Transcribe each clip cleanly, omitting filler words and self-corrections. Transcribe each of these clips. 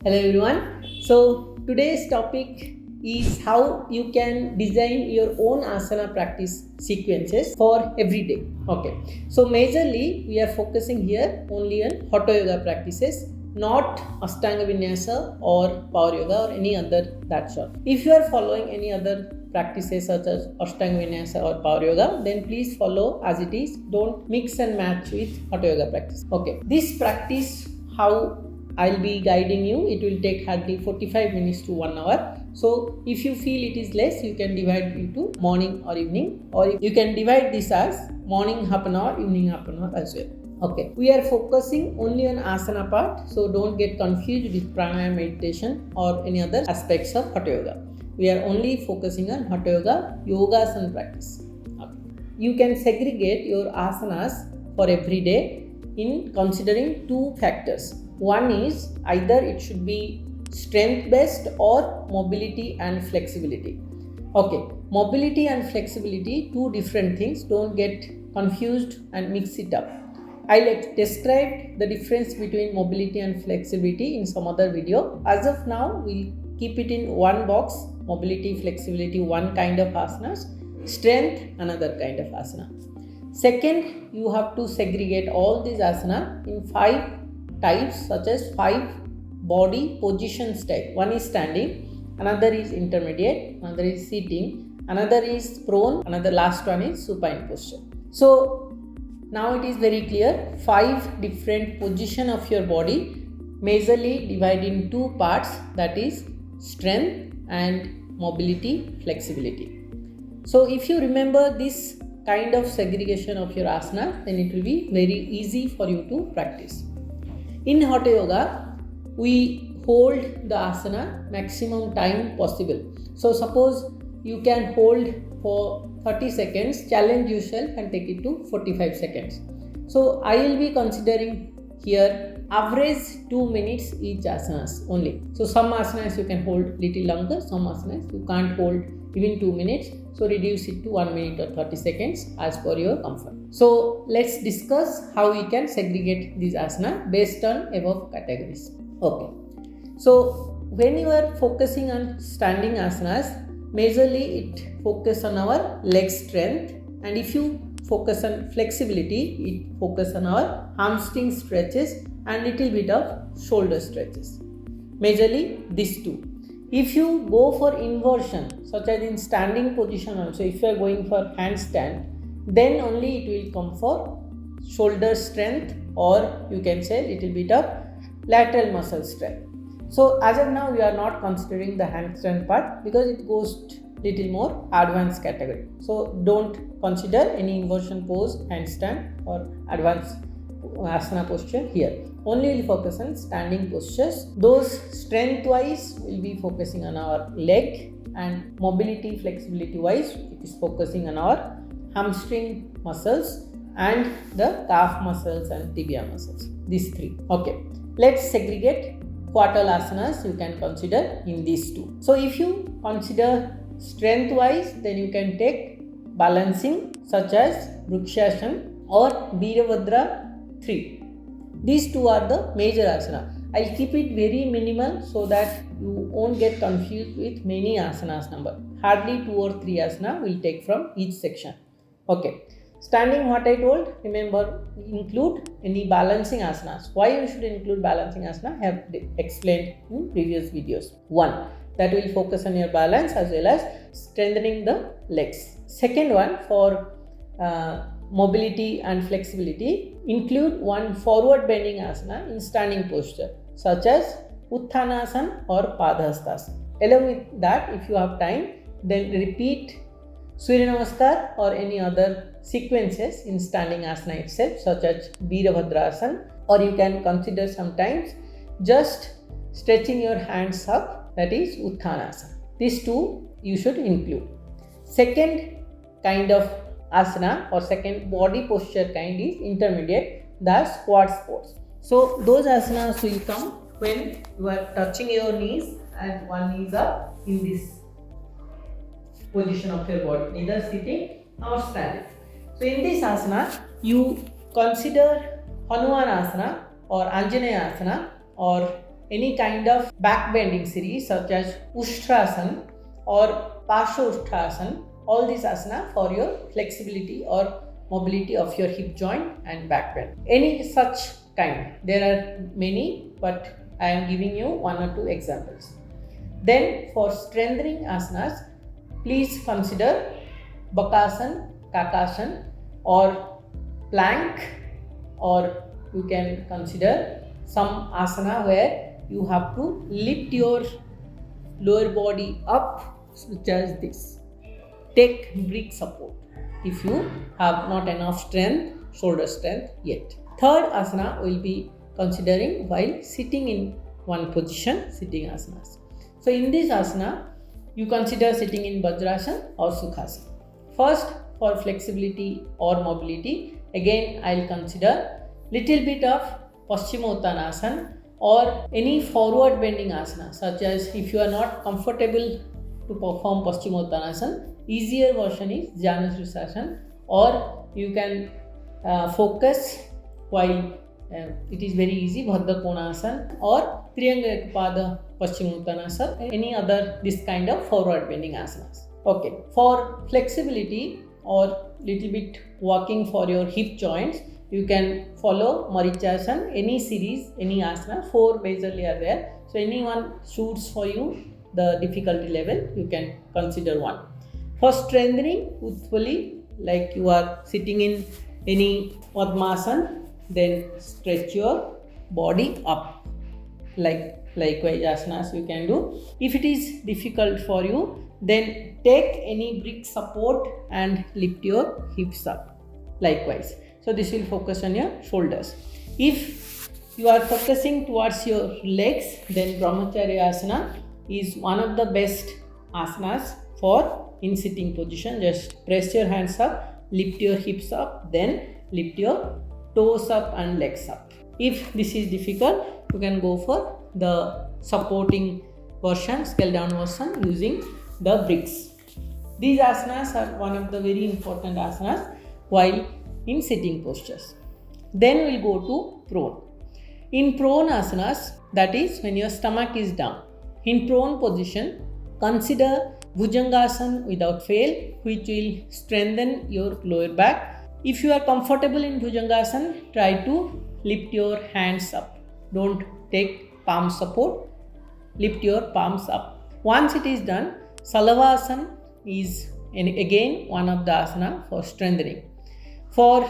Hello everyone. So today's topic is how you can design your own asana practice sequences for every day. Okay. So majorly we are focusing here only on hatha yoga practices, not ashtanga vinyasa or power yoga or any other that sort. If you are following any other practices such as ashtanga vinyasa or power yoga, then please follow as it is. Don't mix and match with hatha yoga practice. Okay. This practice, how I'll be guiding you. It will take hardly 45 minutes to 1 hour. So if you feel it is less, you can divide into morning or evening, or you can divide this as morning half an hour, evening half an hour as well. Okay, we are focusing only on asana part, so don't get confused with pranayama meditation or any other aspects of hatha yoga. We are only focusing on hatha yoga, yogasana practice. Okay. You can segregate your asanas for every day in considering two factors. One is either it should be strength based or mobility and flexibility. Okay, mobility and flexibility, two different things. Don't get confused and mix it up. I'll describe the difference between mobility and flexibility in some other video. As of now, we'll keep it in one box. Mobility, flexibility, one kind of asanas. Strength, another kind of asana. Second, you have to segregate all these asana in 5 types, such as 5 body positions type. One is standing, another is intermediate, another is sitting, another is prone, another last one is supine posture. So now it is very clear, 5 different position of your body, majorly divided in 2 parts, that is strength and mobility, flexibility. So if you remember this kind of segregation of your asana, then it will be very easy for you to practice. In hatha yoga, we hold the asana maximum time possible. So suppose you can hold for 30 seconds, challenge yourself and take it to 45 seconds. So I will be considering here average 2 minutes each asanas only. So some asanas you can hold little longer, some asanas you can't hold even 2 minutes. So reduce it to 1 minute or 30 seconds as per your comfort. So let's discuss how we can segregate these asana based on above categories. Okay. So when you are focusing on standing asanas, majorly it focus on our leg strength, and if you focus on flexibility, it focus on our hamstring stretches and little bit of shoulder stretches. Majorly these two. If you go for inversion, such as in standing position also, if you are going for handstand, then only it will come for shoulder strength, or you can say little bit of lateral muscle strength. So as of now, we are not considering the handstand part because it goes little more advanced category. So don't consider any inversion pose, handstand or advanced asana posture here. Only will focus on standing postures. Those strength wise will be focusing on our leg, and mobility, flexibility wise it is focusing on our hamstring muscles and the calf muscles and tibia muscles. These 3. Okay. Let's segregate quartal asanas you can consider in these 2. So if you consider strength wise, then you can take balancing such as Vrikshasana or Virabhadra 3. These 2 are the major asana. I'll keep it very minimal so that you won't get confused with many asanas number. Hardly 2 or 3 asana will take from each section. Okay. Standing, what I told, remember, include any balancing asanas. Why you should include balancing asana, I have explained in previous videos. 1. That will focus on your balance as well as strengthening the legs. Second one, for mobility and flexibility, include one forward bending asana in standing posture, such as Uttanasana or Padhastasana. Along with that, if you have time, then repeat Surya Namaskar or any other sequences in standing asana itself, such as Virabhadrasana, or you can consider sometimes just stretching your hands up, that is Uttanasana. These 2 you should include. Second kind of asana or second body posture kind is intermediate, the squat pose. So those asanas will come when you are touching your knees and one knee is up in this position of your body, neither sitting nor standing. So in this asana, you consider Hanuman asana or Anjaneya asana or any kind of back bending series such as Ushtrasana or Parsha Ushtrasana, all these asana for your flexibility or mobility of your hip joint and back bend. Any such kind. There are many, but I am giving you one or two examples. Then for strengthening asanas, please consider Bakasana, Kakasana or plank, or you can consider some asana where you have to lift your lower body up, such as this. Take brick support if you have not enough strength, shoulder strength yet. Third asana will be considering while sitting in one position, sitting asanas. So in this asana, you consider sitting in Vajrasana or Sukhasana. First, for flexibility or mobility, again I will consider little bit of Paschimottanasana or any forward bending asana, such as if you are not comfortable to perform Paschimottanasana, easier version is Janusrisasana, or you can focus while it is very easy, Bhadra Konasana or Triyanga Pada Paschimottanasana, any other this kind of forward bending asanas. Okay, for flexibility or little bit working for your hip joints, you can follow Marichasana, any series, any asana, 4 majorly are there. So anyone suits for you the difficulty level, you can consider one. For strengthening, Utthali, like you are sitting in any Padmasana, then stretch your body up. Likewise asanas you can do. If it is difficult for you, then take any brick support and lift your hips up. Likewise. So this will focus on your shoulders. If you are focusing towards your legs, then Brahmacharya asana is one of the best asanas for in sitting position. Just press your hands up, lift your hips up, then lift your toes up and legs up. If this is difficult, you can go for the supporting version, scale down version using the bricks. These asanas are one of the very important asanas while in sitting postures. Then we'll go to prone. In prone asanas, that is when your stomach is down. In prone position, consider Bhujangasana without fail, which will strengthen your lower back. If you are comfortable in Bhujangasana, try to lift your hands up. Don't take palm support. Lift your palms up. Once it is done, Salavasana is again one of the asana for strengthening. For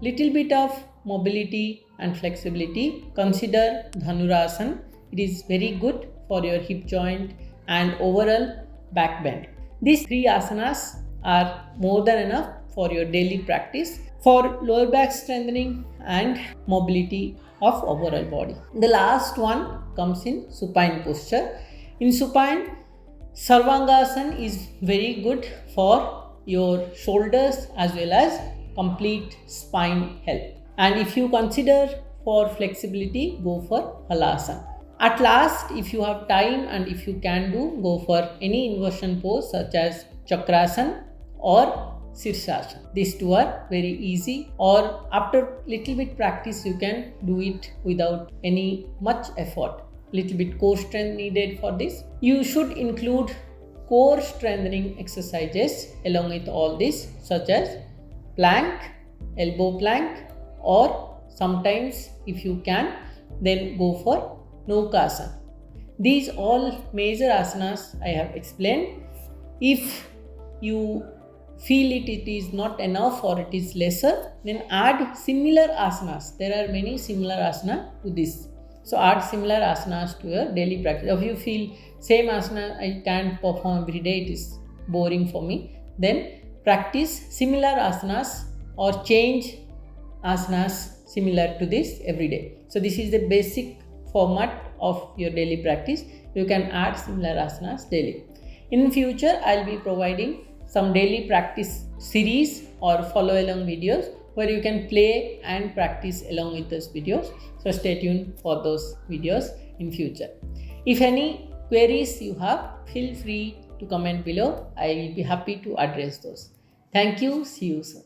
little bit of mobility and flexibility, consider Dhanurasana. It is very good for your hip joint and overall back bend. These 3 asanas are more than enough for your daily practice for lower back strengthening and mobility of overall body. The last one comes in supine posture. In supine, Sarvangasana is very good for your shoulders as well as complete spine health. And if you consider for flexibility, go for Halasana. At last, if you have time and if you can do, go for any inversion pose such as Chakrasana or Sirsasana. These 2 are very easy, or after little bit practice you can do it without any much effort. Little bit core strength needed for this. You should include core strengthening exercises along with all this, such as plank, elbow plank, or sometimes if you can, then go for Naukasana. These all major asanas I have explained. If you feel it is not enough or it is lesser, then add similar asanas. There are many similar asanas to this. So add similar asanas to your daily practice. If you feel same asana I can't perform every day, it is boring for me, then practice similar asanas or change asanas similar to this every day. So this is the basic format of your daily practice. You can add similar asanas daily. In future, I will be providing some daily practice series or follow along videos where you can play and practice along with those videos. So stay tuned for those videos in future. If any queries you have, feel free to comment below. I will be happy to address those. Thank you. See you soon.